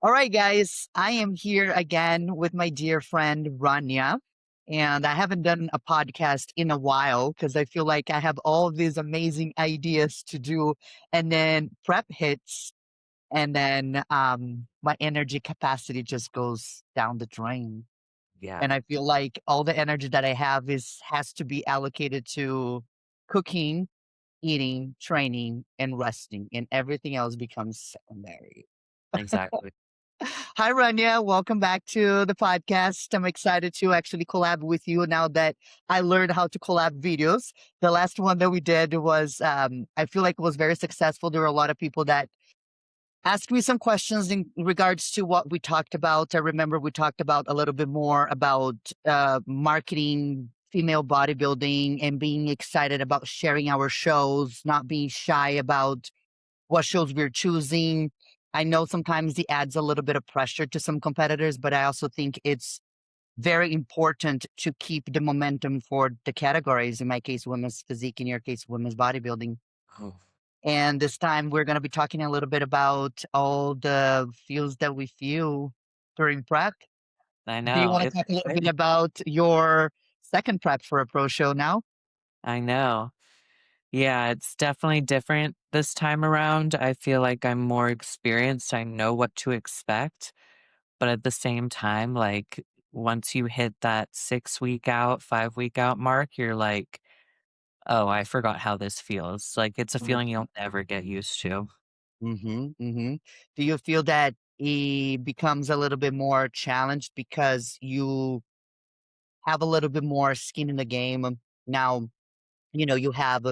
All right, guys, I am here again with my dear friend Ranya. And I haven't done a podcast in a while because I feel like I have all these amazing ideas to do. And then prep hits, and then my energy capacity just goes down the drain. Yeah, And I feel like all the energy that I have has to be allocated to cooking, eating, training, and resting, and everything else becomes secondary. exactly. Hi, Ranya. Welcome back to the podcast. I'm excited to actually collab with you now that I learned how to collab videos. The last one that we did was, I feel like it was very successful. There were a lot of people that asked me some questions in regards to what we talked about. I remember we talked about a little bit more about marketing, female bodybuilding, and being excited about sharing our shows, not being shy about what shows we're choosing. I know sometimes it adds a little bit of pressure to some competitors, but I also think it's very important to keep the momentum for the categories. In my case, women's physique, in your case, women's bodybuilding. Oh, And this time we're going to be talking a little bit about all the feels that we feel during prep. I Do you know. want to It's talk a little bit exciting. about your second prep for a pro show now? I know. Yeah, it's definitely different this time around. I feel like I'm more experienced. I know what to expect. But at the same time, like, once you hit that 6 week out, 5 week out mark, you're like, oh, I forgot how this feels. Like, it's a feeling you'll never get used to. Mhm, mhm. Do you feel that it becomes a little bit more challenged because you have a little bit more skin in the game? Now, you know, you have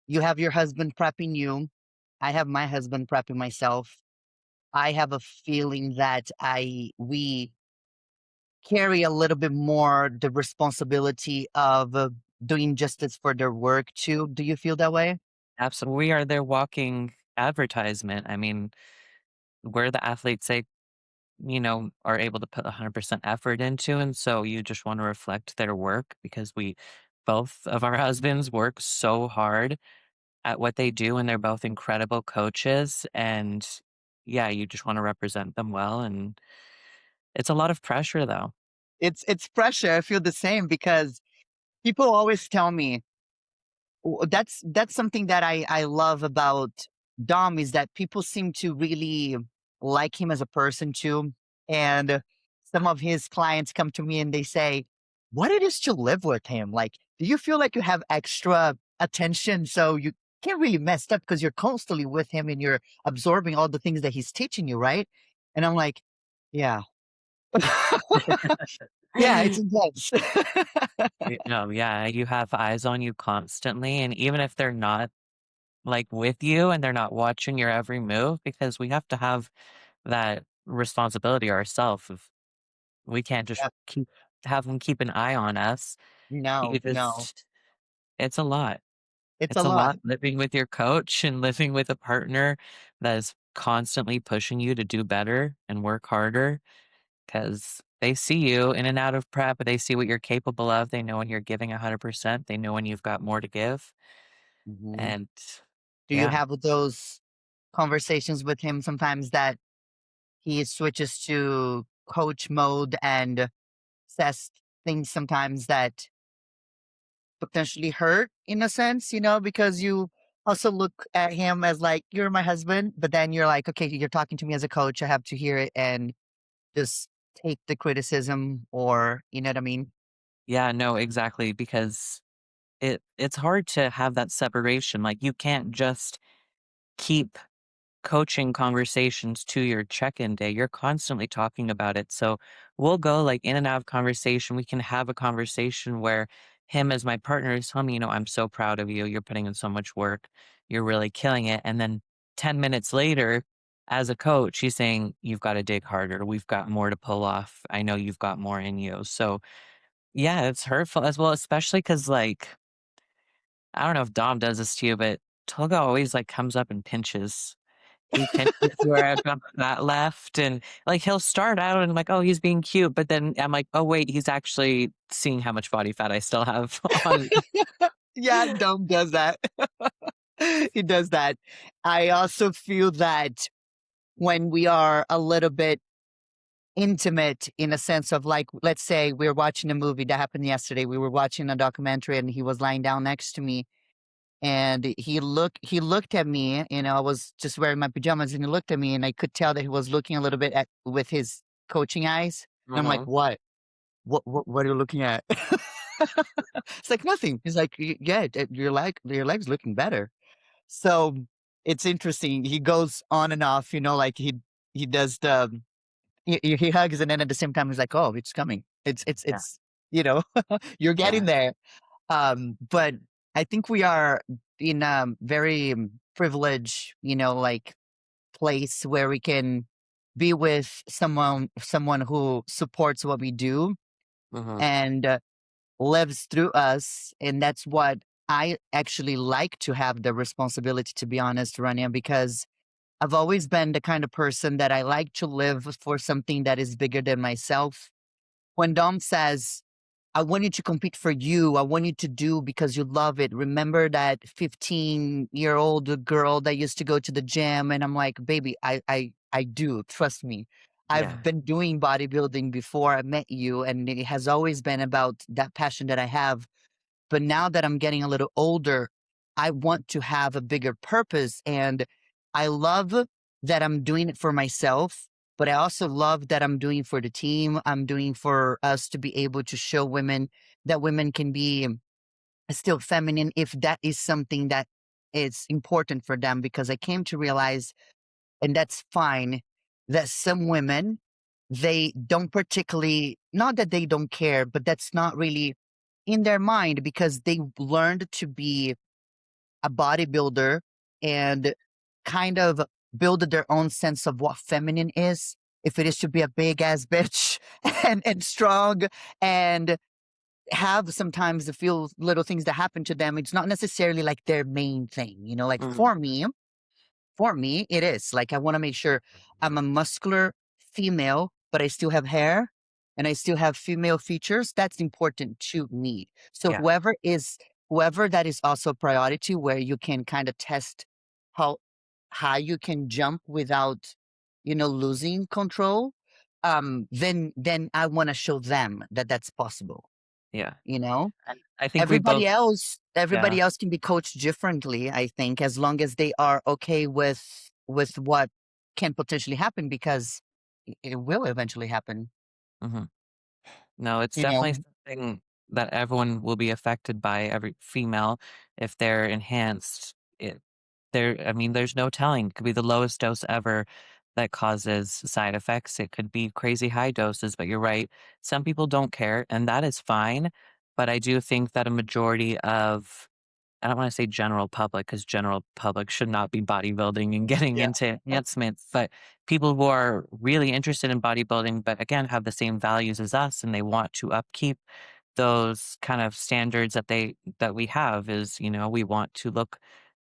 your husband prepping you. I have my husband prepping myself. I have a feeling that I we carry a little bit more the responsibility of doing justice for their work too. Do you feel that way? Absolutely. We are their walking advertisement. I mean, we're the athletes they are able to put 100% effort into. And so you just want to reflect their work because both of our husbands work so hard at what they do and they're both incredible coaches. And yeah, you just want to represent them well. And it's a lot of pressure though. It's pressure. I feel the same because people always tell me, that's something that I love about Dom is that people seem to really like him as a person too. And some of his clients come to me and they say, "What it is to live with him? Like, do you feel like you have extra attention so you can't really mess up because you're constantly with him and you're absorbing all the things that he's teaching you, right?" And I'm like, "Yeah, yeah, it's intense." No, yeah, you have eyes on you constantly. And even if they're not like with you and they're not watching your every move, because we have to have that responsibility ourselves. We can't just Yeah, have them keep an eye on us. You no, no, just it's a lot. it's a It's a lot. lot living with your coach and living with a partner that is constantly pushing you to do better and work harder because they see you in and out of prep, they see what you're capable of. They know when you're giving 100%. They know when you've got more to give. Mhm. And Do you yeah, have those conversations with him sometimes that he switches to coach mode and says things sometimes that potentially hurt in a sense, because you also look at him as like, you're my husband, but then you're like, okay, you're talking to me as a coach. I have to hear it and just take the criticism or, you know what I mean? yeah, no, exactly. Because it's hard to have that separation. Like you can't just keep coaching conversations to your check-in day. You're constantly talking about it. So we'll go like in and out of conversation. We can have a conversation where him as my partner is telling me, I'm so proud of you. You're putting in so much work. You're really killing it. And then 10 minutes later, as a coach, he's saying, you've got to dig harder. We've got more to pull off. I know you've got more in you. So yeah, it's hurtful as well, especially because like, I don't know if Dom does this to you, but Toga always like comes up and pinches he pinches where I've got fat left, and, like, he'll start out and I'm like, "Oh, he's being cute," but then I'm like, "Oh, wait, he's actually seeing how much body fat I still have on." Yeah, Dom does that. He does that. I also feel that when we are a little bit intimate in a sense of like, let's say we're watching a movie that happened yesterday. We were watching a documentary and he was lying down next to me and he looked at me, I was just wearing my pajamas and he looked at me and I could tell that he was looking a little bit at with his coaching eyes. And I'm like, Mhm. what? What are you looking at? It's like nothing. He's like, Yeah, your leg's looking better." So it's interesting. He goes on and off, like he does he hugs and then at the same time he's like, "Oh, it's coming. Yeah. It's you know, you're Yeah. getting there." But I think we are in a very privileged, like place where we can be with someone who supports what we do Mhm. and lives through us. And that's what I actually like to have the responsibility, to be honest, Rania, because I've always been the kind of person that I like to live for something that is bigger than myself. When Dom says, "I want you to compete for you, I want you to do because you love it. Remember that 15-year-old girl that used to go to the gym?" And I'm like, "Baby, I do. Trust me. I've Yeah. been doing bodybuilding before I met you, and it has always been about that passion that I have. But now that I'm getting a little older, I want to have a bigger purpose. And I love that I'm doing it for myself, but I also love that I'm doing for the team. I'm doing for us to be able to show women that women can be still feminine if that is something that is important for them. Because I came to realize, and that's fine, that some women, they don't particularly, not that they don't care, but that's not really in their mind because they learned to be a bodybuilder and kind of build their own sense of what feminine is. If it is to be a big ass bitch and strong and have sometimes the feel little things that happen to them, it's not necessarily like their main thing, like Mhm. for me, it is. Like, I wanna make sure I'm a muscular female, but I still have hair and I still have female features. That's important to me. So Yeah. whoever that is also a priority where you can kinda test how high you can jump without, losing control, then I wanna show them that that's possible, Yeah. you know? And I think we Everybody both else yeah. everybody else can be coached differently, I think, as long as they are okay with what can potentially happen because it will eventually happen, Mhm. No, it's you know? definitely something that everyone will be affected by, every female, if they're enhanced. I mean, there's no telling. It could be the lowest dose ever that causes side effects. It could be crazy high doses, but you're right. Some people don't care, and that is fine. But I do think that a majority of I don't want to say general public because general public should not be bodybuilding and getting Yeah. into enhancements, but people who are really interested in bodybuilding, but again, have the same values as us and they want to upkeep those kind of standards that we have is, we want to look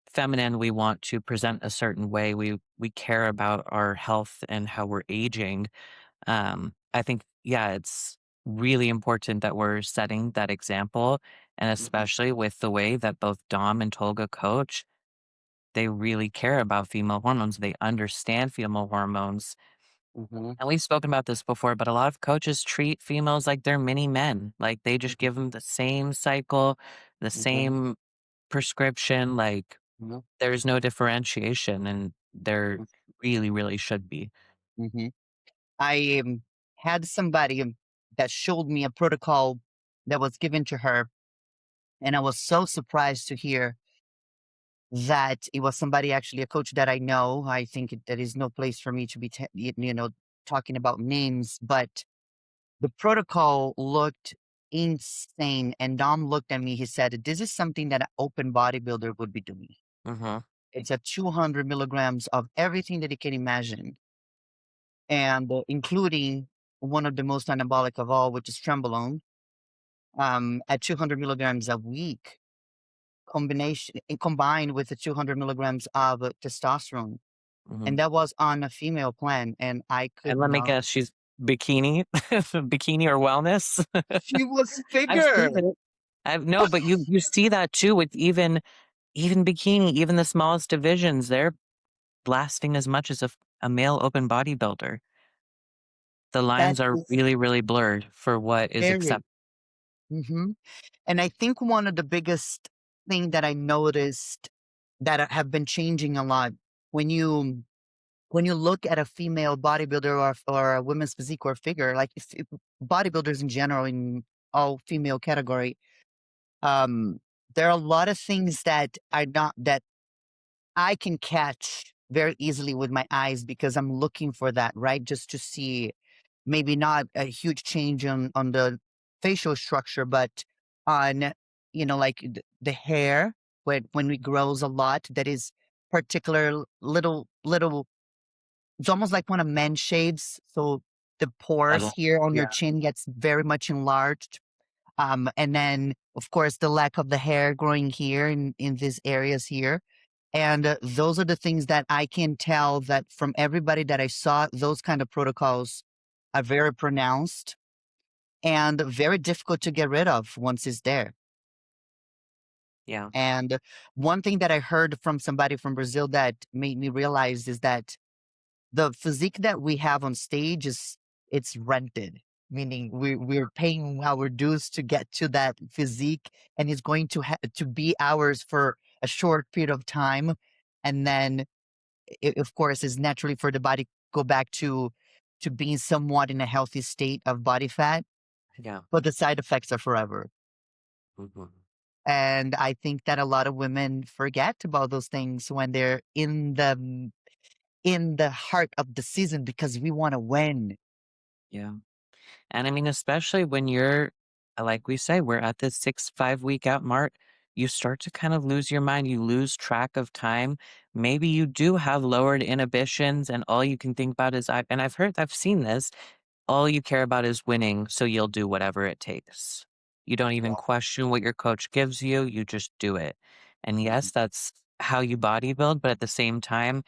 feminine, we want to present a certain way, we care about our health and how we're aging. I think, yeah, it's really important that we're setting that example. And Mhm, especially with the way that both Dom and Tolga coach, they really care about female hormones. They understand female hormones. mhm, And we've spoken about this before, but a lot of coaches treat females like they're mini men. Like they just mhm, give them the same cycle, the mhm, same prescription. Like mhm, there's no differentiation, and there really, really should be. mhm. I, had somebody that showed me a protocol that was given to her, and I was so surprised to hear that it was somebody, actually a coach that I know. I think there is no place for me to be talking about names, but the protocol looked insane, and Dom looked at me, he said, "This is something that an open bodybuilder would be doing." Hmm. It's a 200 milligrams of everything that you can imagine, and including one of the most anabolic of all, which is trembolone, at 200 milligrams a week, combined with the 200 milligrams of testosterone. Hmm. And that was on a female plan, and I And could let me not. guess, she's bikini, bikini or wellness. She was I've bigger. seen it. I've no, but you see that too with even bikini, even the smallest divisions, they're blasting as much as a a male open bodybuilder. The That lines are is really, really blurred for what is very. acceptable. Mhm. And I think one of the biggest thing that I noticed that have been changing a lot when you look at a female bodybuilder or a women's physique or figure, like if bodybuilders in general in all female category, um, there are a lot of things that are not that I can catch very easily with my eyes because I'm looking for that, right? Just to see maybe not a huge change on the facial structure, but on, like the hair when it grows a lot, that is particular little. It's almost like when a man shaves, so the pores Level. here on your Yeah. chin gets very much enlarged. And then, of course, the lack of the hair growing here in these areas here. And those are the things that I can tell that from everybody that I saw, those kind of protocols are very pronounced and very difficult to get rid of once it's there. Yeah. And one thing that I heard from somebody from Brazil that made me realize is that the physique that we have on stage it's rented, meaning we're paying our dues to get to that physique, and it's going to be ours for a short period of time, and then of course is naturally for the body go back to being somewhat in a healthy state of body fat, Yeah. but the side effects are forever. Mhm. And I think that a lot of women forget about those things when they're in the heart of the season because we want to win. Yeah. And I mean, especially when you're, like we say, we're at this 5 week out mark, you start to kind of lose your mind. You lose track of time. Maybe you do have lowered inhibitions, and all you can think about is, and I've seen this, all you care about is winning. So you'll do whatever it takes. You don't even Yeah. question what your coach gives you. You just do it. And Mhm. yes, that's how you bodybuild. But at the same time,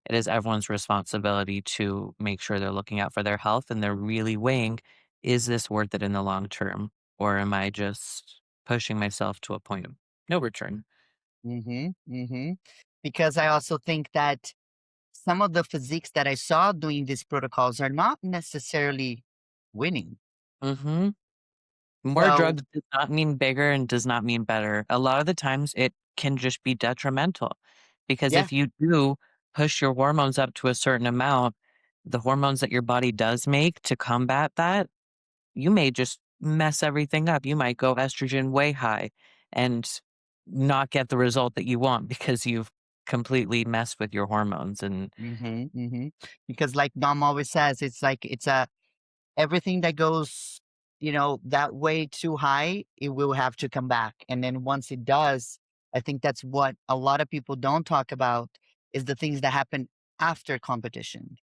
it is everyone's responsibility to make sure they're looking out for their health and they're really weighing, is this worth it in the long term? Or am I just pushing myself to a point of no return? Mhm. Mhm. Because I also think that some of the physiques that I saw doing these protocols are not necessarily winning. Hmm. More So, drugs does not mean bigger and does not mean better. A lot of the times it can just be detrimental because yeah. if you do push your hormones up to a certain amount, the hormones that your body does make to combat that, you may just mess everything up. You might go estrogen way high and not get the result that you want because you've completely messed with your hormones. And Mhm. Mhm. Because like Dom always says, it's like it's a everything that goes, that way too high, it will have to come back. And then once it does, I think that's what a lot of people don't talk about is the things that happen after competition,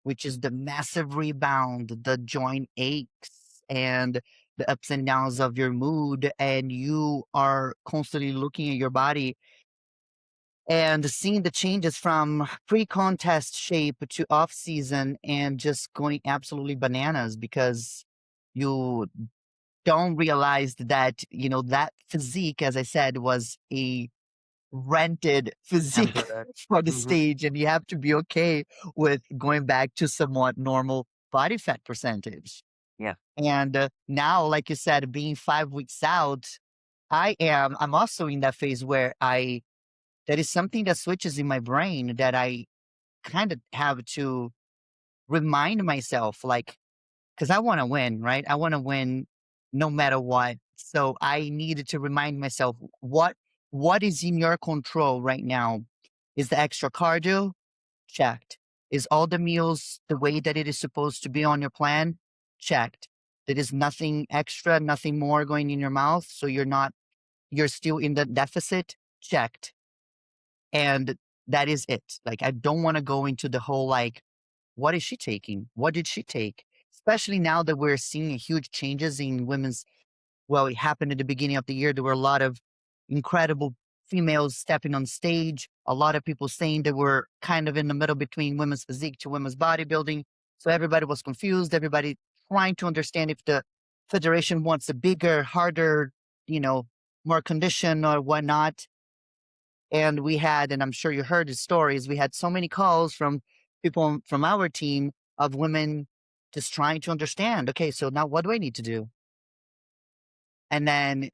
which is the massive rebound, the joint aches, and the ups and downs of your mood. And you are constantly looking at your body and seeing the changes from pre-contest shape to off season and just going absolutely bananas because you don't realize that that physique, as I said, was a rented physique temporary. for the Mhm. stage, and you have to be okay with going back to somewhat normal body fat percentage. Yeah. And now, like you said, being 5 weeks out, I'm also in that phase where I there is something that switches in my brain that I kind of have to remind myself, like, because I want to win, right? I want to win no matter what. So I needed to remind myself what is in your control right now. Is the extra cardio checked? Is all the meals the way that it is supposed to be on your plan? Checked. There is nothing extra, nothing more going in your mouth, so you're still in the deficit. Checked. And that is it. Like, I don't wanna go into the whole, like, "What is she taking? What did she take?" Especially now that we're seeing huge changes in women's well, it happened at the beginning of the year. There were a lot of incredible females stepping on stage, a lot of people saying they were kind of in the middle between women's physique to women's bodybuilding. So everybody was confused, everybody trying to understand if the federation wants a bigger, harder, you know, more condition or whatnot. And we had, and I'm sure you heard the stories, we had so many calls from people from our team of women just trying to understand, okay, so now what do I need to do? And then,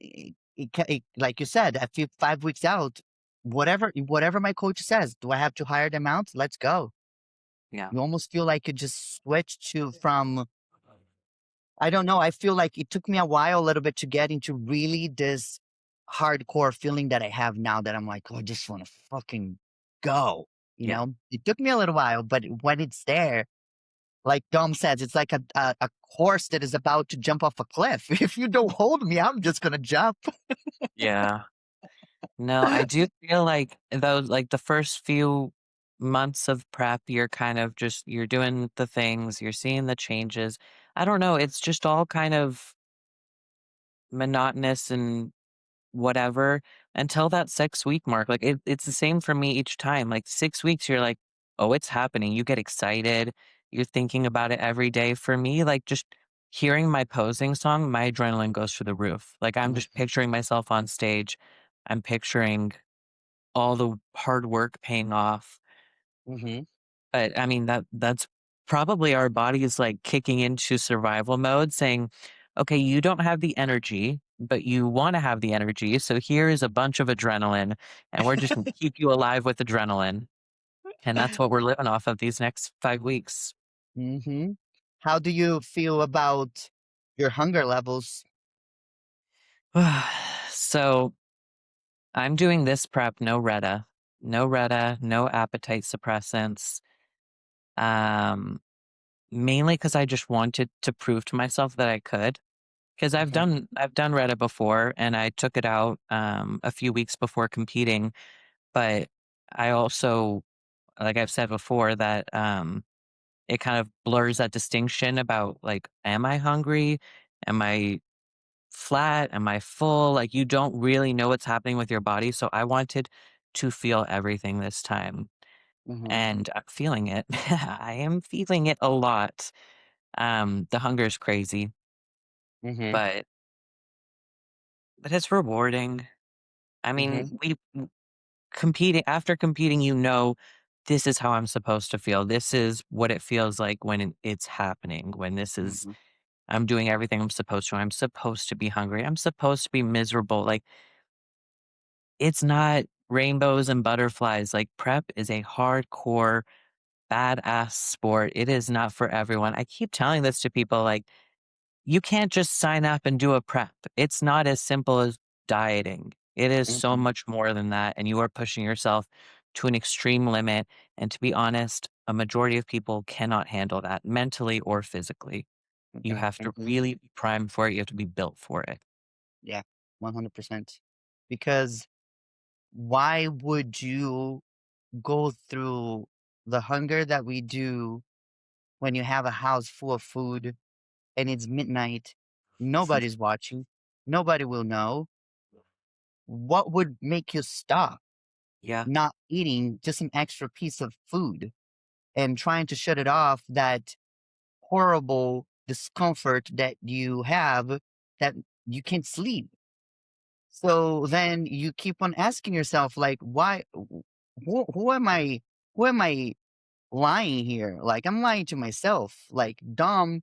like you said, a few 5 weeks out, whatever my coach says, do I have to hire them out? Let's go. Yeah. You almost feel like it just switched to from I don't know. I feel like it took me a while, a little bit, to get into really this hardcore feeling that I have now that I'm like, oh, I just want to fucking go. Yeah. It took me a little while, but when it's there, like Dom says, it's like a horse that is about to jump off a cliff. If you don't hold me, I'm just gonna jump. Yeah. No, I do feel like those like the first few months of prep, you're kind of just you're doing the things, you're seeing the changes. I don't know, it's just all kind of monotonous and whatever until that 6-week mark. Like it's the same for me each time. Like 6 weeks, you're like, oh, it's happening. You get excited. You're thinking about it every day. For me, like just hearing my posing song, my adrenaline goes through the roof. Like I'm just picturing myself on stage. I'm picturing all the hard work paying off. Hmm. But I mean that's probably our bodies like kicking into survival mode saying, "Okay, you don't have the energy, but you wanna have the energy, so here is a bunch of adrenaline, and we're just gonna keep you alive with adrenaline." And that's what we're living off of these next 5 weeks. Hmm. How do you feel about your hunger levels? So, I'm doing this prep, no Retta. No Retta, no appetite suppressants, um, mainly because I just wanted to prove to myself that I could. 'Cause Hmm. I've done Reddit before, and I took it out, a few weeks before competing, but I also like I've said before that, it kind of blurs that distinction about, like, am I hungry? Am I flat? Am I full? Like, you don't really know what's happening with your body, so I wanted to feel everything this time, Hmm. and I'm feeling it. I am feeling it a lot. The hunger is crazy, Hmm. but it's rewarding. I mean, Hmm. competing after competing, you know, this is how I'm supposed to feel. This is what it feels like when it's happening, when this is Hmm. I'm doing everything I'm supposed to. I'm supposed to be hungry. I'm supposed to be miserable. Like it's not rainbows and butterflies. Like prep is a hardcore badass sport. It is not for everyone. I keep telling this to people like you can't just sign up and do a prep. It's not as simple as dieting. It is so Hmm. much more than that, and you are pushing yourself to an extreme limit, and to be honest, a majority of people cannot handle that mentally or physically. You Okay. have to Hmm. really be primed for it, you have to be built for it. Yeah, 100%. Because why would you go through the hunger that we do when you have a house full of food and it's midnight? Nobody's watching. Nobody will know. What would make you stop Yeah, not eating just an extra piece of food and trying to shut it off that horrible discomfort that you have that you can't sleep? So then you keep on asking yourself, like, why? Who am I? Who am I lying here? Like, I'm lying to myself. Like, Dom.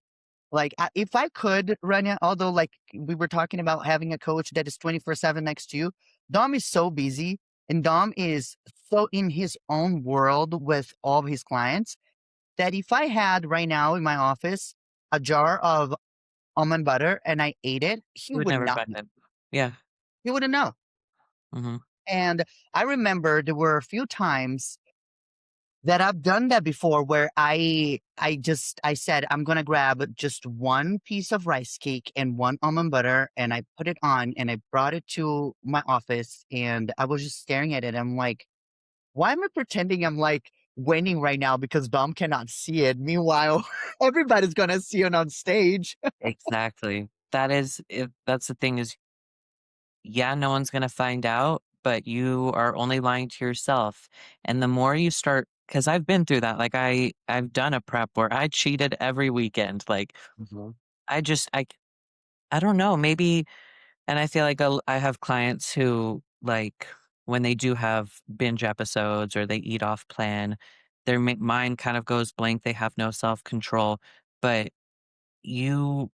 Like, if I could, Rania, although like we were talking about having a coach that is 24/7 next to you, Dom is so busy, and Dom is so in his own world with all of his clients that if I had right now in my office a jar of almond butter and I ate it, he you would would never not find know. it. Yeah, He wouldn't know. mhm, And I remember there were a few times that I've done that before where I said I'm gonna grab just one piece of rice cake and one almond butter and I put it on and I brought it to my office and I was just staring at it. I'm like, why am I pretending I'm like winning right now because Dom cannot see it? Meanwhile, everybody's gonna see it on stage. exactly. That is that's the thing is, yeah, no one's gonna find out, but you are only lying to yourself, and the more you start, because 'cause I've been through that, like, I've done a prep where I cheated every weekend, like, Mhm. I just I don't know, maybe and I feel like I have clients who, like, when they do have binge episodes or they eat off plan, their mind kind of goes blank. They have no self control. But you,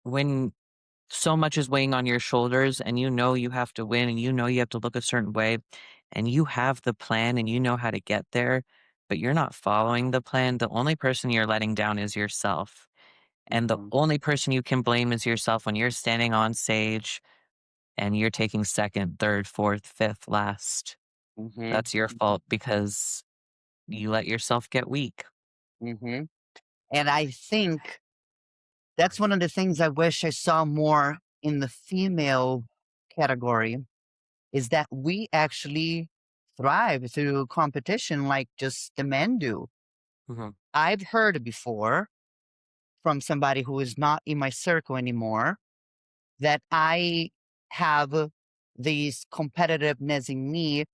when so much is weighing on your shoulders and you know you have to win and you know you have to look a certain way and you have the plan and you know how to get there, but you're not following the plan, the only person you're letting down is yourself. And the Mhm, only person you can blame is yourself when you're standing on stage and you're taking second, third, fourth, fifth, last. mhm, That's your fault because you let yourself get weak. mhm. And I think that's one of the things I wish I saw more in the female category is that we actually thrive through competition like just the men do. Mhm. I've heard before from somebody who is not in my circle anymore that I have these competitiveness in me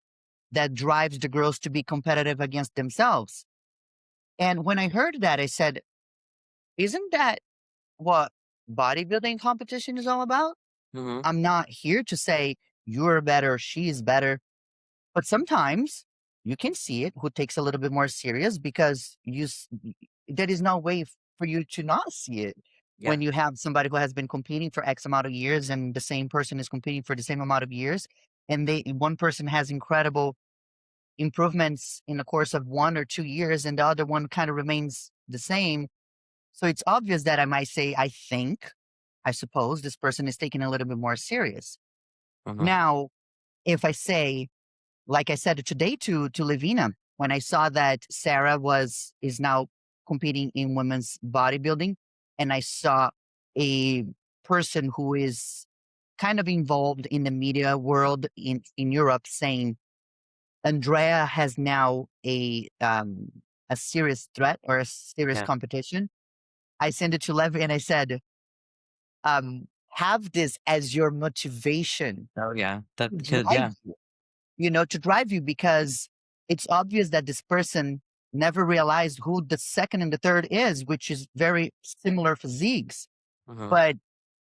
that drives the girls to be competitive against themselves. And when I heard that, I said, isn't that what bodybuilding competition is all about? Mhm. I'm not here to say you're better, she's better. But sometimes you can see it who takes a little bit more serious because there is no way for you to not see it Yeah. when you have somebody who has been competing for X amount of years and the same person is competing for the same amount of years, and they one person has incredible improvements in the course of 1 or 2 years, and the other one kind of remains the same. So it's obvious that I might say, I suppose this person is taking a little bit more serious. Mhm. Now, if I say, like I said today to Levina, when I saw that Sarah is now competing in women's bodybuilding, and I saw a person who is kind of involved in the media world in Europe saying Andrea has now a serious threat or a serious Yeah. competition. I sent it to Levi and I said, have this as your motivation Oh, yeah. That to because drive yeah. you, to drive you because it's obvious that this person never realized who the second and the third is, which is very similar physiques. Mhm. But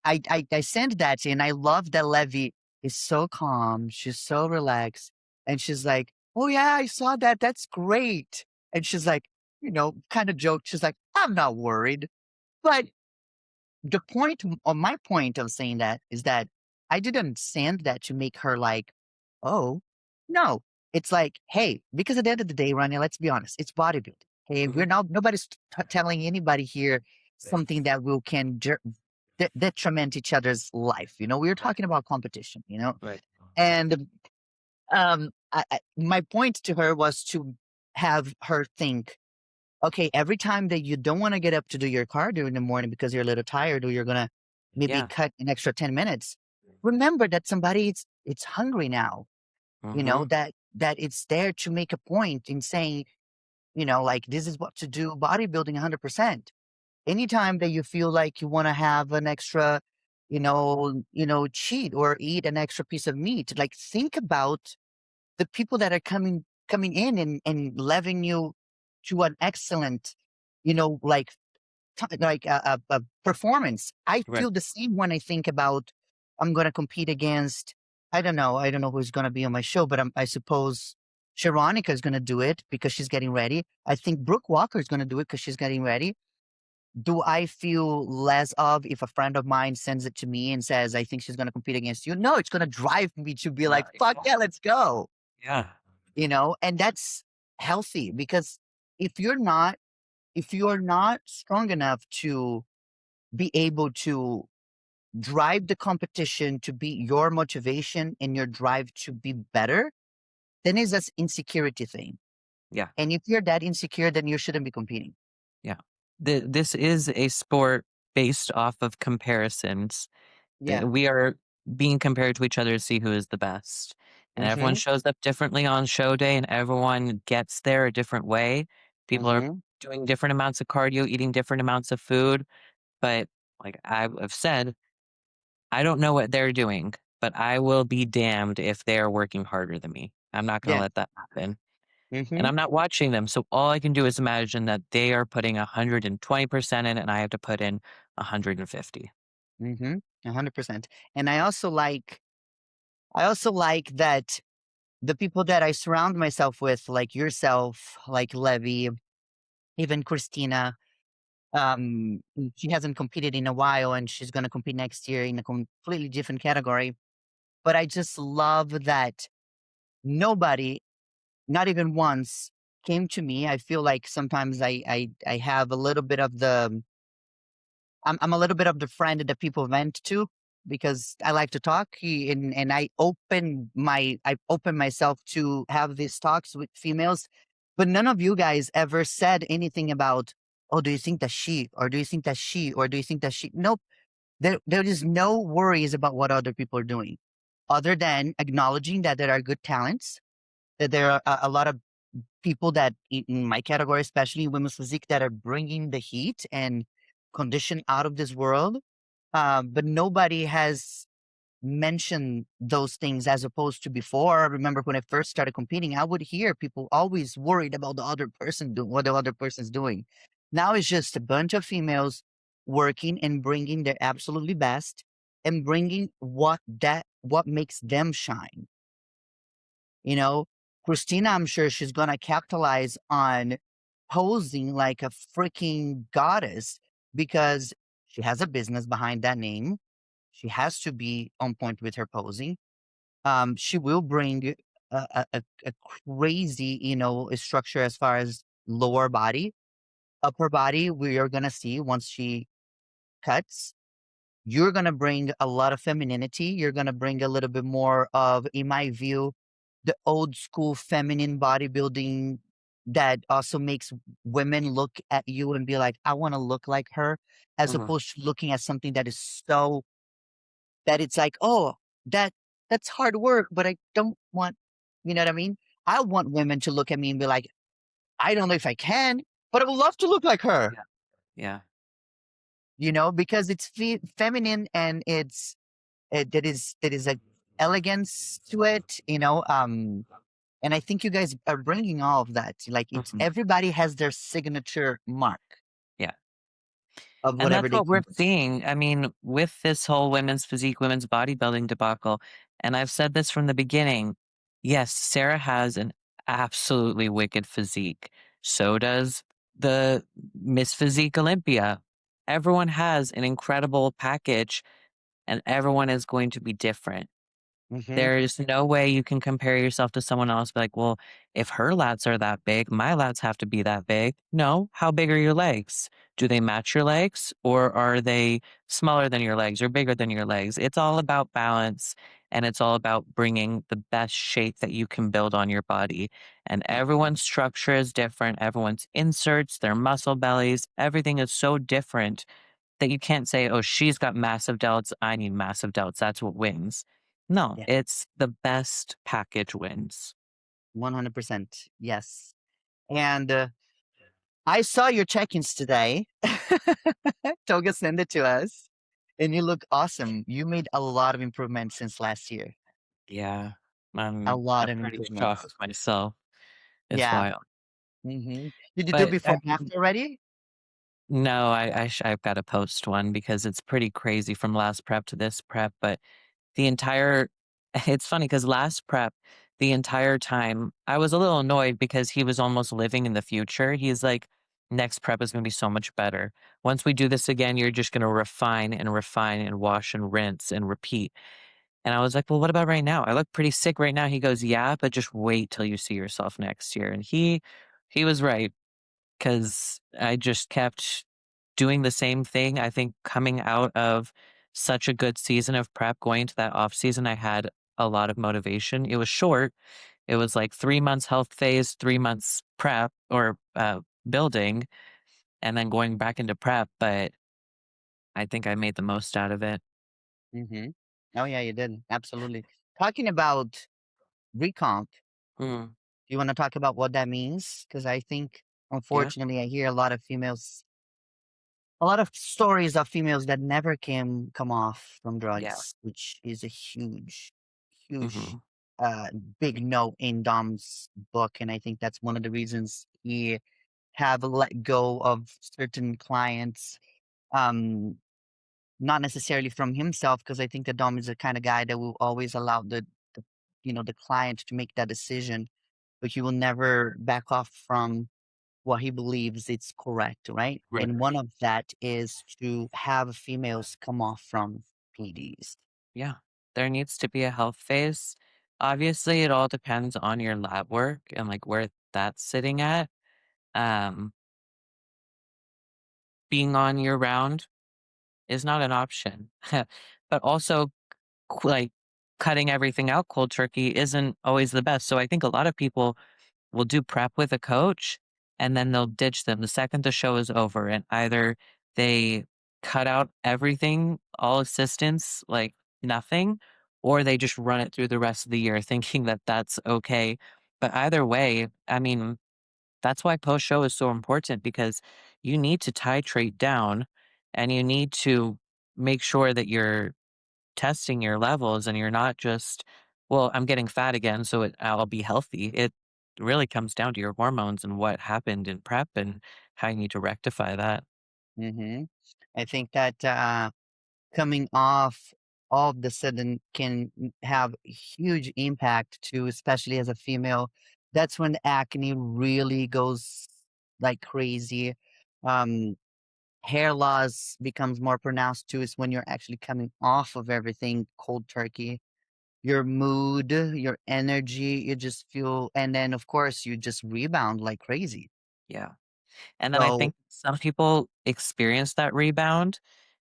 I sent that to you, and I love that Levy is so calm. She's so relaxed. And she's like, oh, yeah, I saw that. That's great. And she's like, kind of joked. She's like, I'm not worried. But the point or my point of saying that is that I didn't send that to make her like, oh, no. It's like, hey, because at the end of the day, Rania, let's be honest, it's bodybuilding. Hey, Mhm. nobody's telling anybody here something that will can detriment each other's life. We're Right. talking about competition, Right. and my point to her was to have her think, okay, every time that you don't want to get up to do your cardio in the morning because you're a little tired or you're gonna maybe Yeah. cut an extra 10 minutes, remember that somebody it's hungry now, Mhm. that it's there to make a point in saying, like this is what to do bodybuilding 100%. Anytime that you feel like you want to have an extra, cheat or eat an extra piece of meat, like think about the people that are coming in and leaving you to an excellent, like like a performance. I Right. feel the same when I think about I'm going to compete against. I don't know who's going to be on my show, but I suppose Sharonica is going to do it because she's getting ready. I think Brooke Walker is going to do it because she's getting ready. Do I feel less of if a friend of mine sends it to me and says, I think she's going to compete against you? No, it's going to drive me to be like, fuck Yeah. yeah, let's go. Yeah. And that's healthy because if you're not, if you're not strong enough to be able to drive the competition to be your motivation and your drive to be better, then it's this insecurity thing. Yeah. And if you're that insecure, then you shouldn't be competing. Yeah. This is a sport based off of comparisons. Yeah. We are being compared to each other to see who is the best. And everyone Mm-hmm. shows up differently on show day and everyone gets there a different way. People are Mm-hmm. doing different amounts of cardio, eating different amounts of food. But like I've said, I don't know what they're doing, but I will be damned if they are working harder than me. I'm not going to Yeah. let that happen. And Mm-hmm. I'm not watching them. So all I can do is imagine that they are putting 120% in and I have to put in 150. Mm-hmm. 100%. And I also like that the people that I surround myself with, like yourself, like Levy, even Christina, she hasn't competed in a while and she's going to compete next year in a completely different category. But I just love that nobody, not even once, came to me. I feel like sometimes I have a little bit of the I'm a little bit of the friend that people vent to because I like to talk and I open myself to have these talks with females, but none of you guys ever said anything about, oh, do you think that she or do you think that she or do you think that she? Nope. There is no worries about what other people are doing, other than acknowledging that there are good talents, that there are a lot of people that in my category, especially women's physique, that are bringing the heat and condition out of this world. But nobody has mentioned those things as opposed to before. I remember when I first started competing, I would hear people always worried about the other person doing what the other person's doing. Now it's just a bunch of females working and bringing their absolutely best and bringing what makes them shine. You know, Christina, I'm sure she's gonna capitalize on posing like a freaking goddess because she has a business behind that name. She has to be on point with her posing. She will bring a crazy, structure as far as lower body, upper body. We are gonna see once she cuts. You're gonna bring a lot of femininity. You're gonna bring a little bit more of, in my view, the old school feminine bodybuilding that also makes women look at you and be like, I want to look like her, as Mhm. opposed to looking at something that is so that it's like, oh, that that's hard work, but I don't want, you know what I mean? I want women to look at me and be like, I don't know if I can, but I would love to look like her, Yeah. Yeah. because it's feminine and that is a elegance to it, and I think you guys are bringing all of that. Like it's Mhm. everybody has their signature mark Yeah. of And whatever that's they what we're can. seeing. I mean, with this whole women's physique, women's bodybuilding debacle, and I've said this from the beginning. Yes, Sarah has an absolutely wicked physique. So does the Miss Physique Olympia. Everyone has an incredible package, and everyone is going to be different. Hmm. There is no way you can compare yourself to someone else, be like, "Well, if her lats are that big, my lats have to be that big." No, how big are your legs? Do they match your legs, or are they smaller than your legs or bigger than your legs? It's all about balance, and it's all about bringing the best shape that you can build on your body, and everyone's structure is different, everyone's inserts, their muscle bellies, everything is so different that you can't say, "Oh, she's got massive delts, I need massive delts, that's what wins." No, Yeah, it's the best package wins. 100%. Yes. And I saw your check-ins today. Toga sent it to us, and you look awesome. You made a lot of improvements since last year. Yeah, A lot I'm of pretty shocked improvements. with myself. It's Yeah. wild. Did you do But, before and after already? no, I've gotta post one because it's pretty crazy from last prep to this prep, but the entire it's funny because last prep, the entire time, I was a little annoyed because he was almost living in the future. He's like, "Next prep is gonna be so much better. Once we do this again, you're just gonna refine and wash and rinse and repeat." And I was like, "Well, what about right now? I look pretty sick right now." He goes, "Yeah, but just wait till you see yourself next year." And he was right because I just kept doing the same thing. I think coming out of such a good season of prep, going into that off season, I had a lot of motivation. It was short. It was like 3 months health phase, 3 months prep or building, and then going back into prep. But I think I made the most out of it. Hmm. Oh yeah, you did. Absolutely. Talking about recomp, Mm, do you want to talk about what that means? Because I think, yeah. unfortunately, I hear a lot of stories of females that never can come off from Yeah. drugs, which is a huge, huge, Hmm. uh, big no in Dom's book, and I think that's one of the reasons he have let go of certain clients. Um, Not necessarily from himself, because I think that Dom is the kind of guy that will always allow the the client to make that decision, but he will never back off from what he believes it's correct, right? Right. And one of that is to have females come off from PDs. Yeah. There needs to be a health phase. Obviously, it all depends on your lab work and like where that's sitting at. Um, being on year round is not an option. But also, like cutting everything out cold turkey isn't always the best. So I think a lot of people will do prep with a coach and then they'll ditch them the second the show is over. And either they cut out everything, all assistance, like nothing, or they just run it through the rest of the year thinking that that's okay. But either way, I mean, that's why post show is so important because you need to titrate down and you need to make sure that you're testing your levels and you're not just, well, I'm getting fat again, so I'll be healthy. It really comes down to your hormones and what happened in prep and how you need to rectify that. Hmm. I think that coming off all of the sudden can have huge impact to, especially as a female. That's when acne really goes like crazy. Um, Hair loss becomes more pronounced too. Is when you're actually coming off of everything cold turkey. Your mood, your energy, you just feel, and then of course you just rebound like crazy. Yeah. And then I So, think some people experience that rebound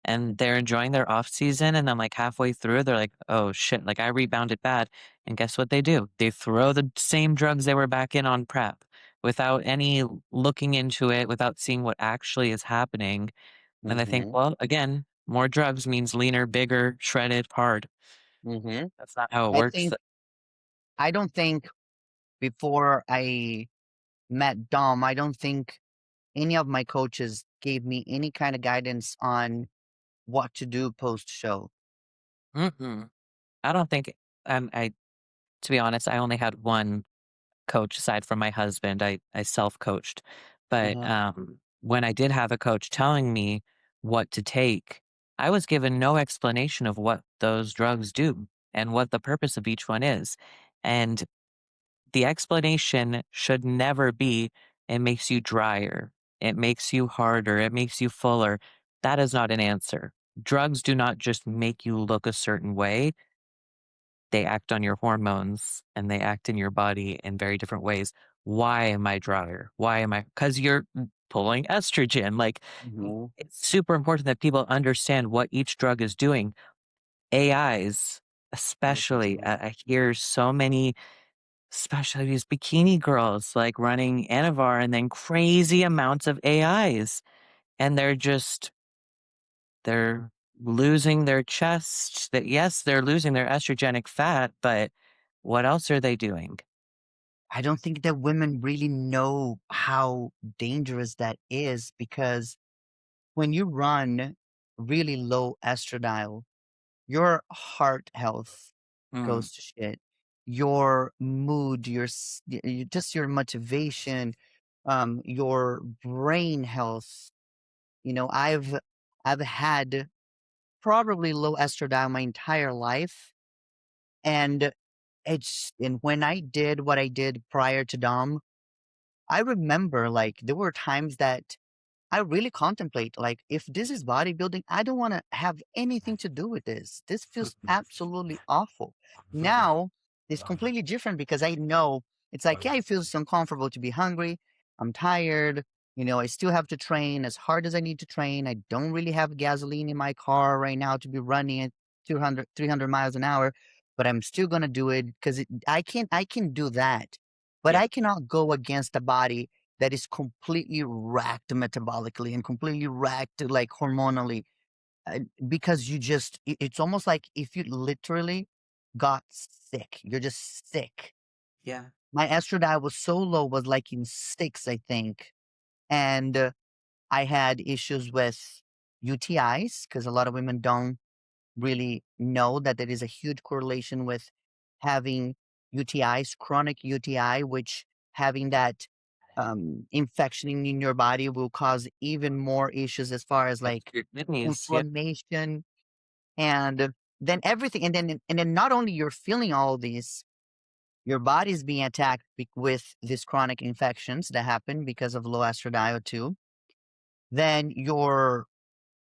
and they're enjoying their off season. And then, like, halfway through, they're like, oh shit, like I rebounded bad. And guess what they do? They throw the same drugs they were back in on prep without any looking into it, without seeing what actually is happening. And I think, hmm well, again, more drugs means leaner, bigger, shredded, hard. hmm That's not how it I works. think, I don't think before I met Dom, I don't think any of my coaches gave me any kind of guidance on what to do post show. Mm-mm. I don't think, I, to be honest, I only had one coach aside from my husband. I self-coached. But, Uh-huh. when I did have a coach telling me what to take, I was given no explanation of what those drugs do and what the purpose of each one is. And the explanation should never be, "It makes you drier, it makes you harder, it makes you fuller." That is not an answer. Drugs do not just make you look a certain way. They act on your hormones and they act in your body in very different ways. Why am I drier? Why am I? Because you're pulling estrogen. Like, Mhm. it's super important that people understand what each drug is doing. AIs, especially, Mhm. I hear so many, especially these bikini girls, like running Anavar and then crazy amounts of AIs. And they're losing their chest. That, yes, they're losing their estrogenic fat, but what else are they doing? I don't think that women really know how dangerous that is because when you run really low estradiol, your heart health Mm, goes to shit. Your mood, just your motivation, your brain health. I've had probably low estradiol my entire life, and when I did what I did prior to Dom, I remember like there were times that I really contemplate, like, if this is bodybuilding, I don't wanna have anything to do with this. This feels absolutely awful. Now, it's completely different because I know it's like, yeah, it feels uncomfortable to be hungry. I'm tired. I still have to train as hard as I need to train. I don't really have gasoline in my car right now to be running at 200, 300 miles an hour, but I'm still gonna do it because I can do that. But yeah, I cannot go against the body that is completely wrecked metabolically and completely wrecked like hormonally, because it's almost like if you literally got sick, you're just sick. yeah, My estradiol was so low, was like in six, I think. And I had issues with UTIs because a lot of women don't really know that there is a huge correlation with having UTIs, chronic UTI, which having that infection in your body will cause even more issues as far as like your kidneys, yeah, inflammation and then everything. And then not only you're feeling all these, your body's being attacked with these chronic infections that happen because of low estradiol too, then your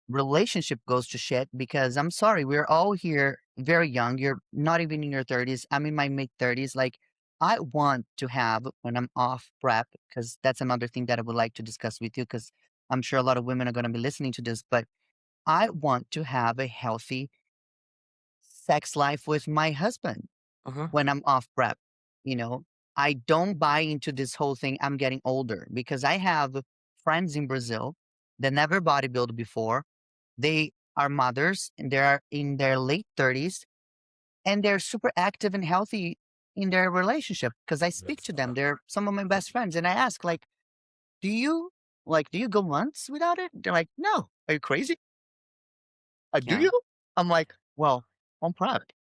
relationship goes to shit because I'm sorry, we're all here very young. You're not even in your 30s. I'm in my mid 30s. Like, I want to have when I'm off prep, because that's another thing that I would like to discuss with you, because I'm sure a lot of women are going to be listening to this, but I want to have a healthy sex life with my husband Mhm. when I'm off prep. You know, I don't buy into this whole thing. I'm getting older because I have friends in Brazil that never bodybuilded before. They are mothers and they're in their late 30s and they're super active and healthy in their relationship because I speak to them. They're some of my best friends. And I ask, like, do you do you go months without it? They're like, no. Are you crazy? Do Yeah. you? I'm like, well, I'm proud.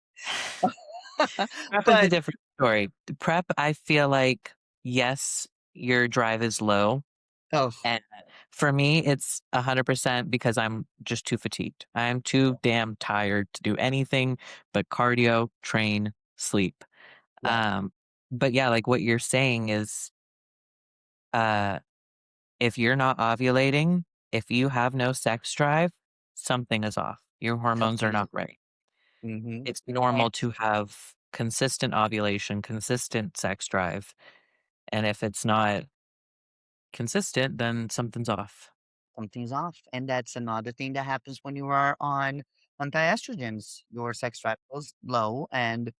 Prep is a But different story. The prep, I feel like, yes, your drive is low. oh, And for me, it's 100% because I'm just too fatigued. I'm too damn tired to do anything but cardio, train, sleep. yeah, Um, but yeah, like what you're saying is, uh, if you're not ovulating, if you have no sex drive, something is off. Your hormones are something is. not right. Hmm. It's normal to have consistent ovulation, consistent sex drive. And if it's not consistent, then something's off. Something's off. And that's another thing that happens when you are on anti-estrogens. Your sex drive goes low, and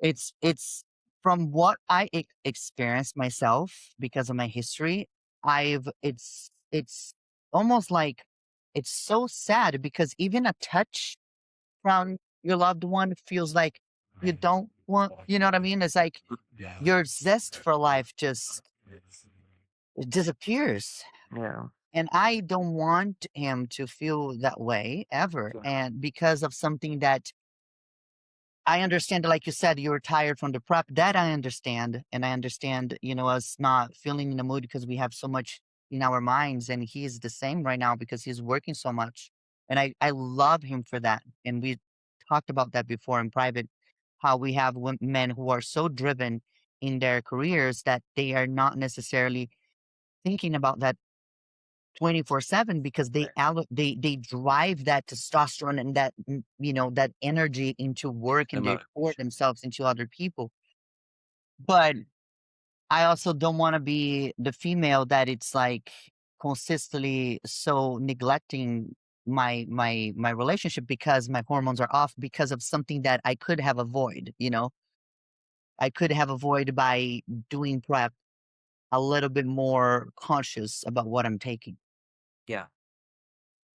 it's from what I experienced myself because of my history. It's almost like it's so sad because even a touch from your loved one feels like you don't want. You know what I mean? It's like your zest for life just it disappears. Yeah. And I don't want him to feel that way ever. And because of something that I understand, like you said, you were tired from the prep. That I understand. And I understand, us not feeling in the mood because we have so much in our minds. And he is the same right now because he's working so much. And I love him for that. And we talked about that before in private, how we have men who are so driven in their careers that they are not necessarily thinking about that 24/7 because they drive that testosterone and that that energy into work, The and they pour motivation. themselves into other people. But I also don't want to be the female that it's like consistently so neglecting my relationship because my hormones are off because of something that I could have avoided. I could have avoided by doing prep a little bit more conscious about what I'm taking. Yeah.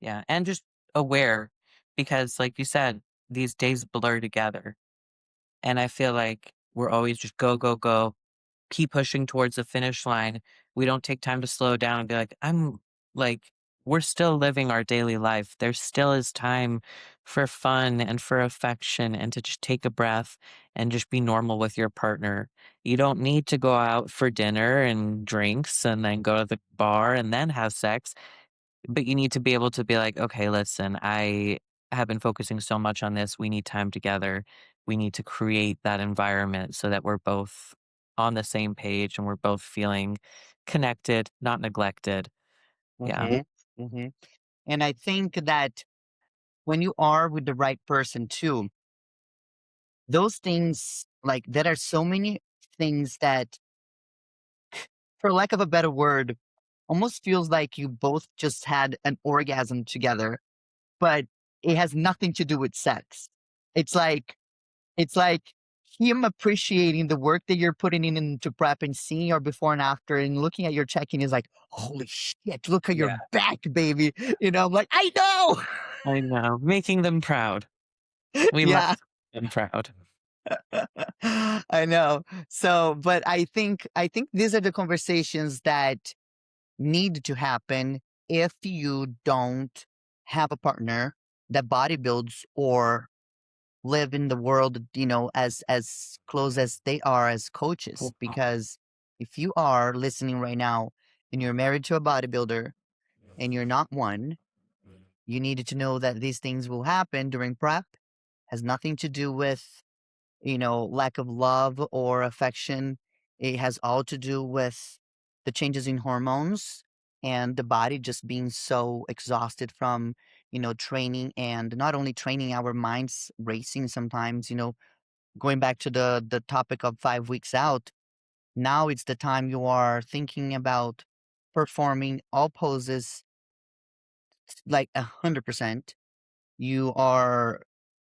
Yeah. And just aware because, like you said, these days blur together. And I feel like we're always just go, go, go, keep pushing towards the finish line. We don't take time to slow down and be like, like, we're still living our daily life. There still is time for fun and for affection and to just take a breath and just be normal with your partner. You don't need to go out for dinner and drinks and then go to the bar and then have sex. But you need to be able to be like, "Okay, listen, I have been focusing so much on this. We need time together. We need to create that environment so that we're both on the same page and we're both feeling connected, not neglected." Yeah. Mhm, mhm. And I think that when you are with the right person too, those things like there are so many things that, for lack of a better word, almost feels like you both just had an orgasm together, but it has nothing to do with sex. It's like it's like him appreciating the work that you're putting in into prep and seeing your before and after and looking at your check-in is like, holy shit, look at your Yeah. back, baby. I'm like, I know. I know. Making them proud. We love Yeah. them proud. I know. So, but I think these are the conversations that need to happen if you don't have a partner that bodybuilds or live in the world, as close as they are as coaches. Because if you are listening right now and you're married to a bodybuilder and you're not one, you needed to know that these things will happen during prep. Has nothing to do with lack of love or affection. It has all to do with the changes in hormones and the body just being so exhausted from, training, and not only training, our minds racing sometimes, going back to the topic of 5 weeks out. Now it's the time you are thinking about performing all poses like 100%. You are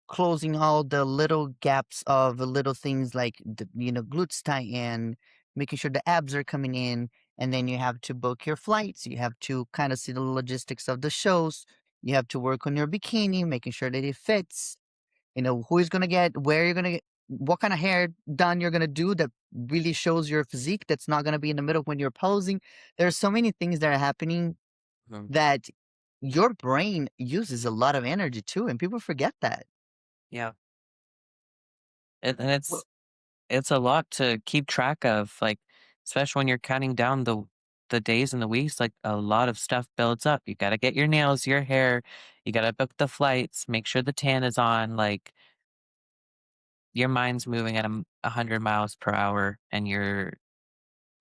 closing all the little gaps of the little things like glutes tie in, making sure the abs are coming in, and then you have to book your flights. You have to kind of see the logistics of the shows. You have to work on your bikini, making sure that it fits. Who is gonna get, where you're gonna get, what kind of hair done you're gonna do that really shows your physique. That's not gonna be in the middle when you're posing. There's so many things that are happening Mhm. that your brain uses a lot of energy too, and people forget that. Yeah. And Well, it's a lot to keep track of, like, especially when you're counting down the days and the weeks, like, a lot of stuff builds up. You gotta get your nails, your hair, you gotta book the flights, make sure the tan is on, like, your mind's moving at 100 miles per hour, and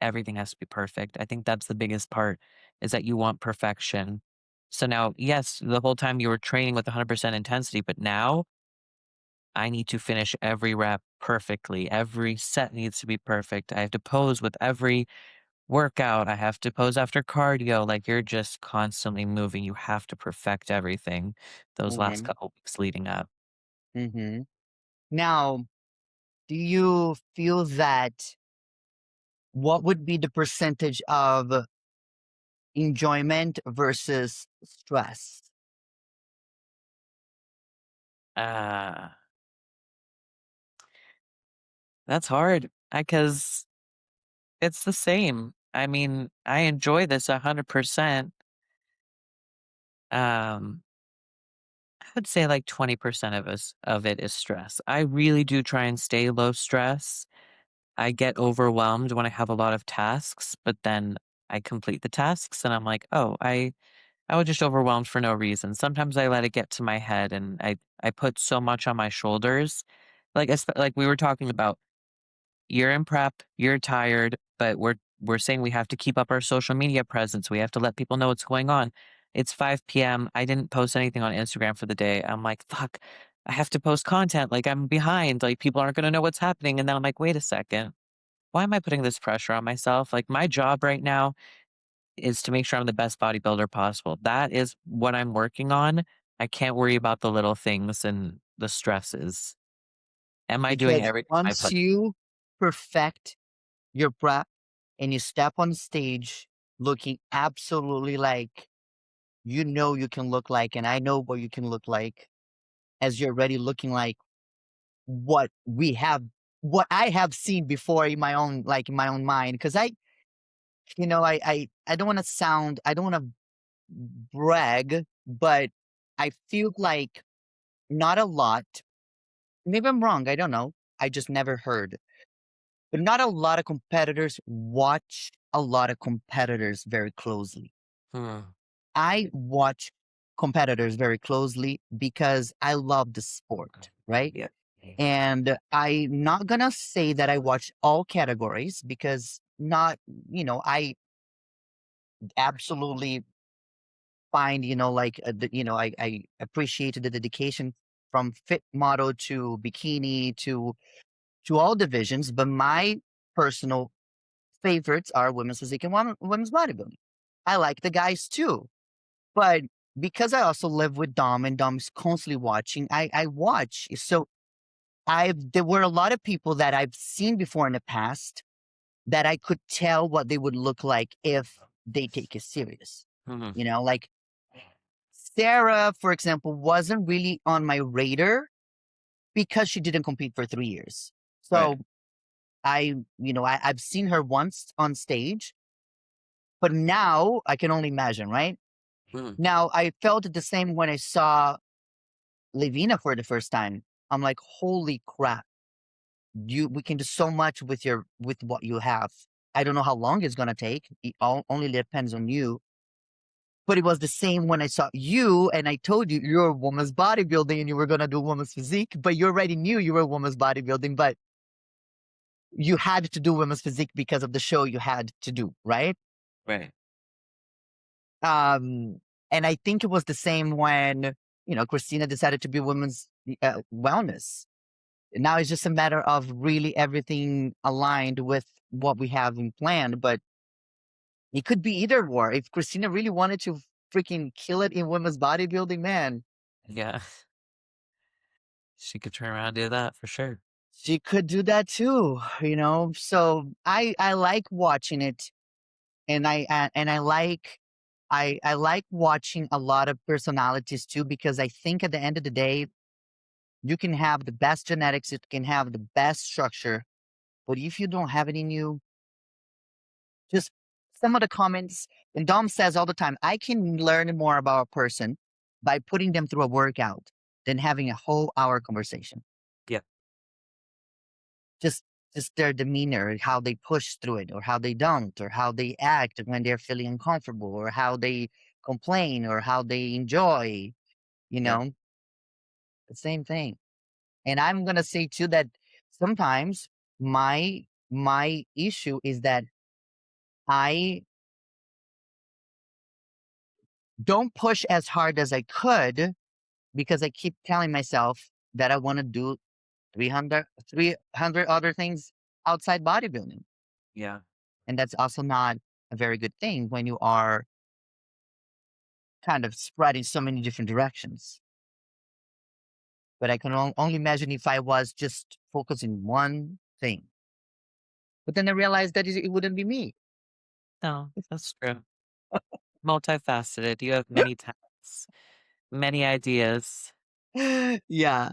everything has to be perfect. I think that's the biggest part, is that you want perfection. So now, yes, the whole time you were training with 100% intensity, but now I need to finish every rep perfectly. Every set needs to be perfect. I have to pose with every workout. I have to pose after cardio. Like, you're just constantly moving. You have to perfect everything those last mhm, couple weeks leading up. mhm. Now, do you feel that what would be the percentage of enjoyment versus stress? Uh, that's hard because it's the same. I mean, I enjoy this 100%. Um, I would say like 20% of it is stress. I really do try and stay low stress. I get overwhelmed when I have a lot of tasks, but then I complete the tasks and I'm like, "Oh, I was just overwhelmed for no reason." Sometimes I let it get to my head and I put so much on my shoulders. Like we were talking about, you're in prep, you're tired, but we're saying we have to keep up our social media presence. We have to let people know what's going on. It's 5 p.m. I didn't post anything on Instagram for the day. I'm like, "Fuck, I have to post content. Like, I'm behind. Like, people aren't going to know what's happening." And then I'm like, "Wait a second. Why am I putting this pressure on myself?" Like, my job right now is to make sure I'm the best bodybuilder possible. That is what I'm working on. I can't worry about the little things and the stresses. Am I doing Because everything I once put? you perfect your prep and you step on stage looking absolutely like you can look like, and I know what you can look like, as you're already looking like what we have, what I have seen before in my own, like in my own mind. Because I don't want to sound, I don't want to brag, but I feel like not a lot. Maybe I'm wrong. I don't know. I just never heard. But not a lot of competitors watch a lot of competitors very closely. Hmm. I watch competitors very closely because I love the sport, right? Yeah. And I'm not gonna say that I watch all categories because not, I absolutely find, I appreciated the dedication from fit model to bikini to all divisions, but my personal favorites are women's physique and women's bodybuilding. I like the guys too, but because I also live with Dom and Dom's constantly watching, I watch. So there were a lot of people that I've seen before in the past that I could tell what they would look like if they take it serious. Mhm. Like Sarah, for example, wasn't really on my radar because she didn't compete for 3 years. Right. So I've seen her once on stage, but now I can only imagine, right? Mhm. Now I felt the same when I saw Levina for the first time. I'm like, holy crap. We can do so much with what you have. I don't know how long it's gonna take. It all only depends on you. But it was the same when I saw you and I told you you're a woman's bodybuilding and you were gonna do woman's physique, but you already knew you were a woman's bodybuilding, but you had to do women's physique because of the show you had to do, right? Right. Um, and I think it was the same when, Christina decided to be women's wellness. Now it's just a matter of really everything aligned with what we have in plan, but it could be either or. If Christina really wanted to freaking kill it in women's bodybuilding, man, Yeah. She could turn around and do that for sure. she could do that too, So I like watching it, and I like I like watching a lot of personalities too, because I think at the end of the day, you can have the best genetics, you can have the best structure, but if you don't have it in you, just some of the comments, and Dom says all the time, I can learn more about a person by putting them through a workout than having a whole hour conversation. Yeah. Just just their demeanor, how they push through it, or how they don't, or how they act when they're feeling uncomfortable, or how they complain, or how they enjoy, you Yeah. know, the same thing. And I'm gonna say too that sometimes my issue is that I don't push as hard as I could because I keep telling myself that I want to do 300 other things outside bodybuilding. Yeah. And that's also not a very good thing when you are kind of spread in so many different directions. But I can only imagine if I was just focusing one thing. But then I realized that it wouldn't be me. No, that's true. Multifaceted. You have many talents, many ideas. Yeah.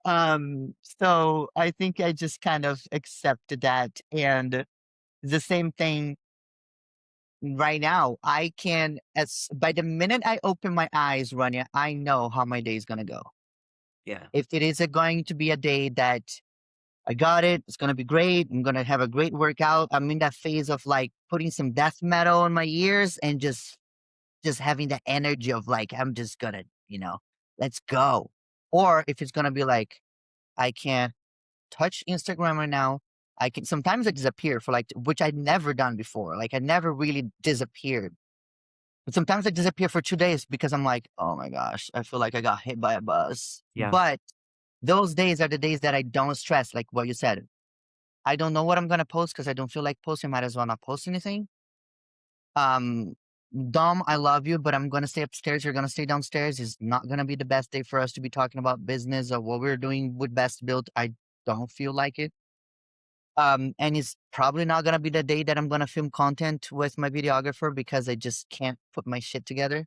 So I think I just kind of accepted that. And the same thing right now. I can, as by the minute I open my eyes, Rania, I know how my day is going to go. Yeah. If it is going to be a day that I got it, it's going to be great. I'm going to have a great workout. I'm in that phase of like putting some death metal in my ears and just having the energy of like, I'm just going to, let's go. Or if it's going to be like, I can't touch Instagram right now. I can sometimes I disappear for like, which I'd never done before. Like I never really disappeared. But sometimes I disappear for 2 days because I'm like, oh my gosh, I feel like I got hit by a bus. Yeah. But those days are the days that I don't stress, like what you said. I don't know what I'm gonna post because I don't feel like posting. Might as well not post anything. Um, Dom, I love you, but I'm gonna stay upstairs. You're gonna stay downstairs. It's not gonna be the best day for us to be talking about business or what we're doing with Best Build. I don't feel like it. And it's probably not gonna be the day that I'm gonna film content with my videographer because I just can't put my shit together.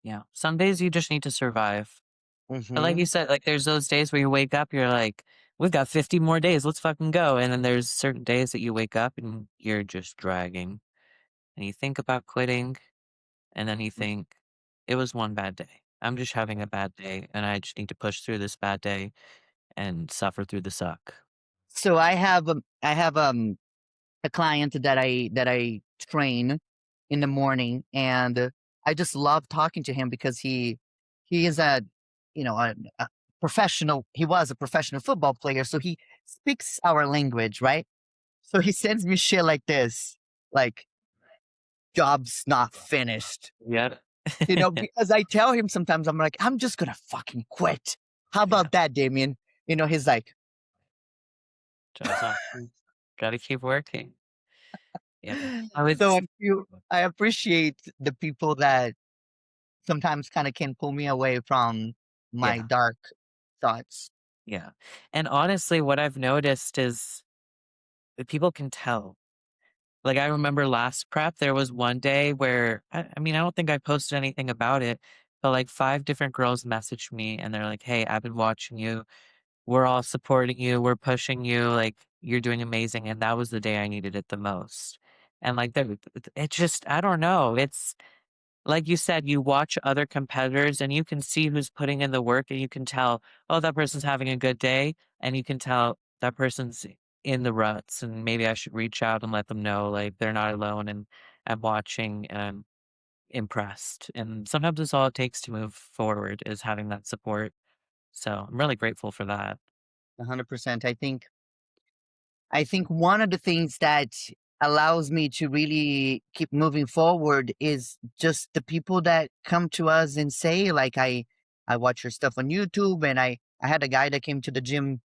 Yeah. Some days you just need to survive. But like you Hmm. said, like there's those days where you wake up, you're like, we've got 50 more days. Let's fucking go. And then there's certain days that you wake up and you're just dragging and you think about quitting. And then you think, it was one bad day. I'm just having a bad day and I just need to push through this bad day and suffer through the suck. So I have a client that I train in the morning, and I just love talking to him because he is a professional. He was a professional football player, so he speaks our language, right? So he sends me shit like this, like job's not finished. Yeah. Because I tell him sometimes I'm like, I'm just gonna fucking quit. How Yeah. about that, Damien? He's like, Job's not gotta keep working. Yeah. I would so I appreciate the people that sometimes kind of can pull me away from my yeah. dark thoughts. Yeah. And honestly, what I've noticed is that people can tell. Like I remember last prep, there was one day where I mean, I don't think I posted anything about it, but like 5 different girls messaged me and they're like, "Hey, I've been watching you. We're all supporting you. We're pushing you. Like you're doing amazing." And that was the day I needed it the most. And like it just I don't know. It's like you said, you watch other competitors and you can see who's putting in the work and you can tell, oh, that person's having a good day. And you can tell that person's in the ruts and maybe I should reach out and let them know like they're not alone and I'm watching. impressed. And sometimes it's all it takes to move forward is having that support. So I'm really grateful for that. 100%. I think one of the things that allows me to really keep moving forward is just the people that come to us and say, like, I watch your stuff on YouTube, and I had a guy that came to the gym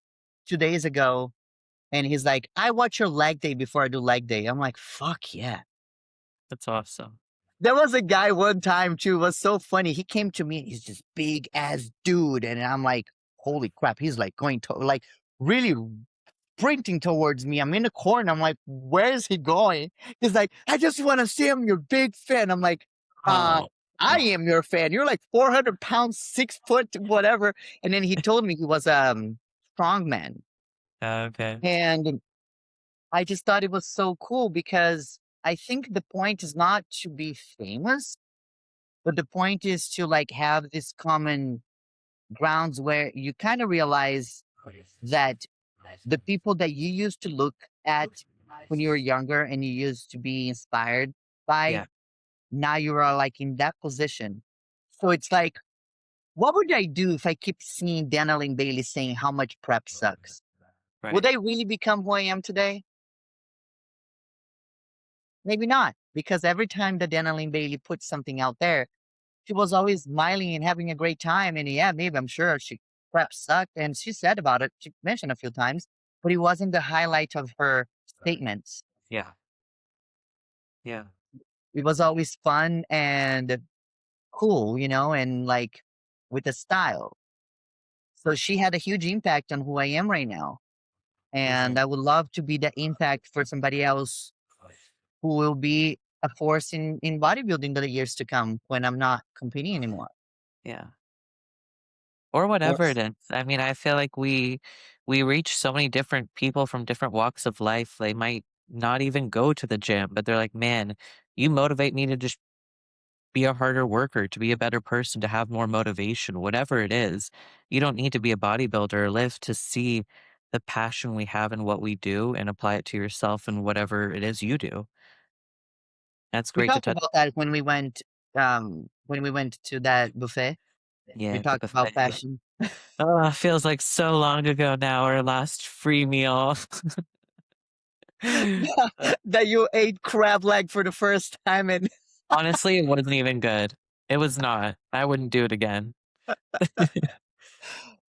2 days ago, and he's like, I watch your leg day before I do leg day. I'm like, fuck yeah. That's awesome. There was a guy one time too, it was so funny. He came to me and he's this big ass dude. And I'm like, holy crap. He's like going to like really sprinting towards me. I'm in the corner. I'm like, where is he going? He's like, I just want to see him. You're a big fan. I'm like, uh, Oh, I am your fan. You're like 400 pounds, 6 foot, whatever. And then he told me he was strong man. okay. And I just thought it was so cool because I think the point is not to be famous, but the point is to like have this common grounds where you kind of realize that the people that you used to look at when you were younger and you used to be inspired by, Yeah, now you are like in that position. So it's like, what would I do if I keep seeing Daniel and Bailey saying how much prep sucks? Would right. I really become who I am today? Maybe not, because every time that Daniel and Bailey put something out there, she was always smiling and having a great time. And yeah, maybe I'm sure she perhaps sucked. And she said about it, she mentioned a few times, but it wasn't the highlight of her statements. Yeah, yeah. It was always fun and cool, and like with a style. So she had a huge impact on who I am right now. Hmm. And I would love to be the impact for somebody else who will be a force in bodybuilding the years to come when I'm not competing anymore. Yeah. Or Or whatever it is. I mean, I feel like we reach so many different people from different walks of life. They might not even go to the gym, but they're like, "Man, you motivate me to just be a harder worker, to be a better person, to have more motivation," whatever it is. You don't need to be a bodybuilder or lift to see the passion we have in what we do and apply it to yourself and whatever it is you do. That's we great to talked touch. about that when we went to that buffet. We Yeah, the talked about buffet. passion. Oh, feels like so long ago now, our last free meal. That you ate crab leg for the first time, and Honestly, it wasn't even good. It was not. I wouldn't do it again.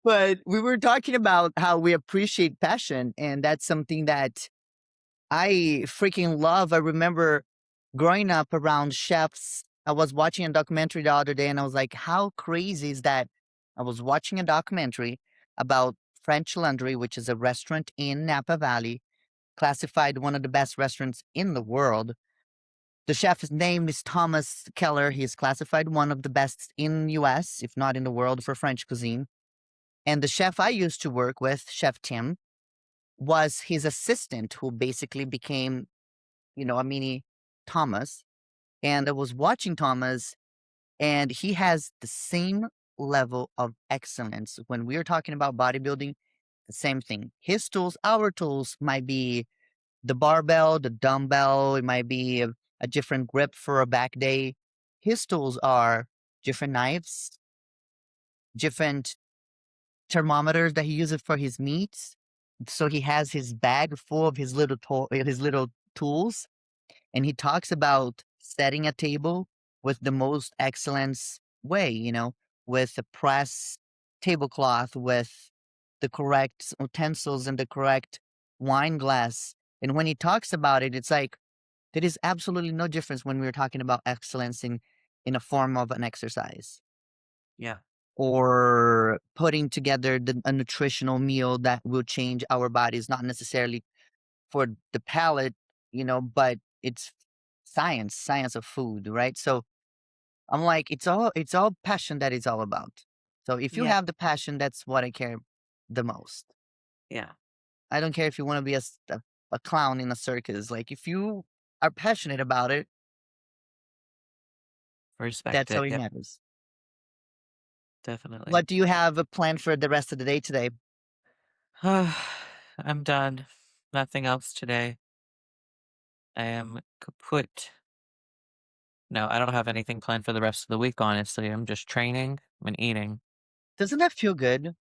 but we were talking about how we appreciate passion, and that's something that I freaking love. I remember growing up around chefs. I was watching a documentary the other day and I was like, how crazy is that? I was watching a documentary about French Laundry, which is a restaurant in Napa Valley, classified one of the best restaurants in the world. The chef's name is Thomas Keller. He is classified one of the best in US, if not in the world, for French cuisine. And the chef I used to work with, Chef Tim, was his assistant who basically became, a mini Thomas. And I was watching Thomas, and he has the same level of excellence. When we are talking about bodybuilding, the same thing. His tools, our tools might be the barbell, the dumbbell, it might be a different grip for a back day. His tools are different knives, different thermometers that he uses for his meats. So he has his bag full of his little tools, and he talks about setting a table with the most excellence way, with a press tablecloth, with the correct utensils and the correct wine glass. And when he talks about it, it's like there is absolutely no difference when we're talking about excellence in a form of an exercise Yeah, or putting together a nutritional meal that will change our bodies, not necessarily for the palate, but it's science of food, right? So I'm like, it's all passion that it's all about. So if you yeah, have the passion, that's what I care the most. yeah. I don't care if you want to be a clown in a circus. Like if you are passionate about it, Respect that's how it. it Yep, matters. definitely. What do you have planned for the rest of the day today? I'm done. Nothing else today. I am kaput. No, I don't have anything planned for the rest of the week, honestly. I'm just training and eating. Doesn't that feel good?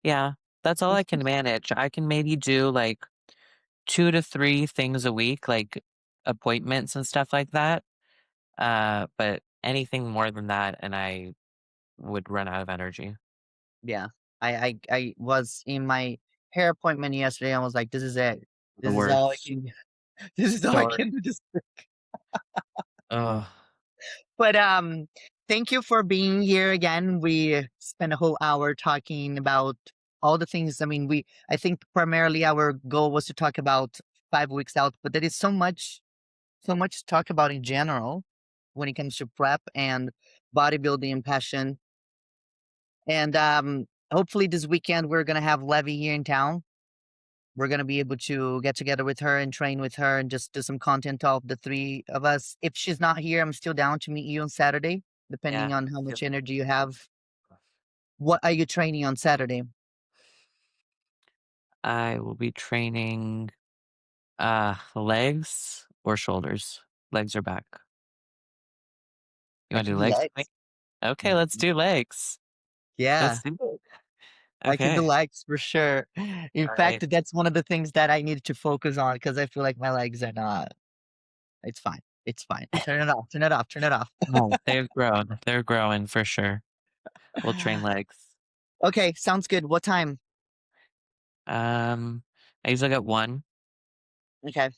Yeah, that's all I It's can manage. I can maybe do like 2 to 3 things a week, like appointments and stuff like that. But anything more than that and I would run out of energy. yeah. I was in my hair appointment yesterday. I was like, "This is it. The This is all I worst. can this is all I Sorry. can do this." Ugh. But, thank you for being here again. We spent a whole hour talking about all the things. I mean, I think primarily our goal was to talk about 5 weeks out, but there is so much to talk about in general when it comes to prep and bodybuilding and passion. And, hopefully this weekend we're gonna have Levy here in town. We're gonna be able to get together with her and train with her and just do some content of the 3 of us. If she's not here, I'm still down to meet you on Saturday, depending Yeah. on how Yep. much energy you have. What are you training on Saturday? I will be training, legs or shoulders. Legs or back. You I wanna can do do legs with me? legs. Okay, let's Mhm. do legs. Yeah, Let's do it. I can do Okay. legs for sure. In Alright. fact, that's one of the things that I need to focus on because I feel like my legs are not it's fine. It's fine. Turn it off, turn it off, turn it off. No, they've grown. They're growing for sure. We'll train legs. Okay, sounds good. What time? Um, I usually get 1. Okay.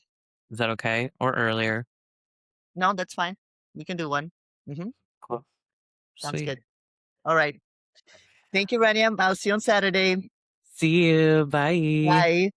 Is that okay? Or earlier. No, that's fine. We can do one. Mhm, Cool. sounds Sweet. good. Alright. Thank you, Rania. I'll see you on Saturday. See you. Bye. Bye.